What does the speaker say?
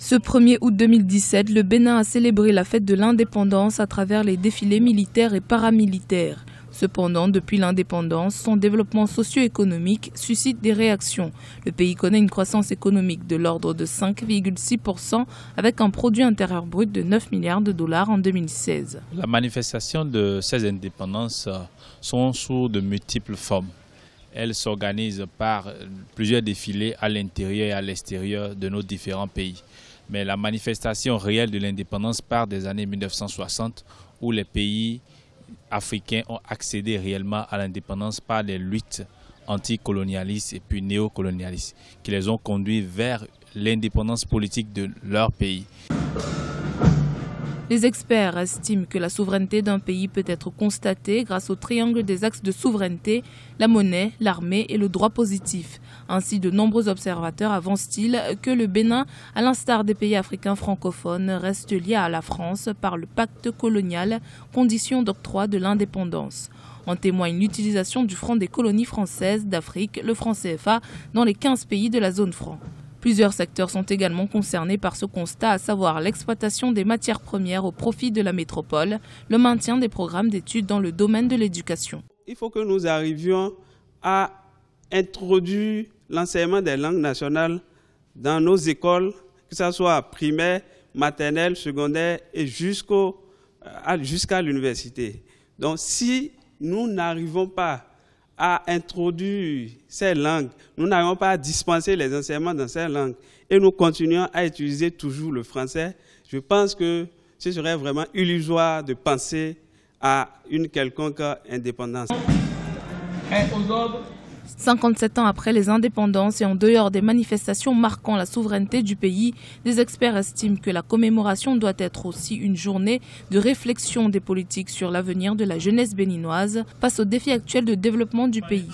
Ce 1er août 2017, le Bénin a célébré la fête de l'indépendance à travers les défilés militaires et paramilitaires. Cependant, depuis l'indépendance, son développement socio-économique suscite des réactions. Le pays connaît une croissance économique de l'ordre de 5,6% avec un produit intérieur brut de 9 milliards de dollars en 2016. La manifestation de ces indépendances sont sous de multiples formes. Elles s'organisent par plusieurs défilés à l'intérieur et à l'extérieur de nos différents pays. Mais la manifestation réelle de l'indépendance part des années 1960 où les pays africains ont accédé réellement à l'indépendance par des luttes anticolonialistes et puis néocolonialistes qui les ont conduits vers l'indépendance politique de leur pays. Les experts estiment que la souveraineté d'un pays peut être constatée grâce au triangle des axes de souveraineté, la monnaie, l'armée et le droit positif. Ainsi, de nombreux observateurs avancent-ils que le Bénin, à l'instar des pays africains francophones, reste lié à la France par le pacte colonial, condition d'octroi de l'indépendance. En témoigne l'utilisation du franc des colonies françaises d'Afrique, le franc CFA, dans les 15 pays de la zone franc. Plusieurs secteurs sont également concernés par ce constat, à savoir l'exploitation des matières premières au profit de la métropole, le maintien des programmes d'études dans le domaine de l'éducation. Il faut que nous arrivions à introduire l'enseignement des langues nationales dans nos écoles, que ce soit primaire, maternelle, secondaire et jusqu'à l'université. Donc si nous n'arrivons pas à introduire ces langues, nous n'arrivons pas à dispenser les enseignements dans ces langues et nous continuons à utiliser toujours le français, je pense que ce serait vraiment illusoire de penser à une quelconque indépendance. 57 ans après les indépendances et en dehors des manifestations marquant la souveraineté du pays, des experts estiment que la commémoration doit être aussi une journée de réflexion des politiques sur l'avenir de la jeunesse béninoise face aux défis actuels de développement du pays.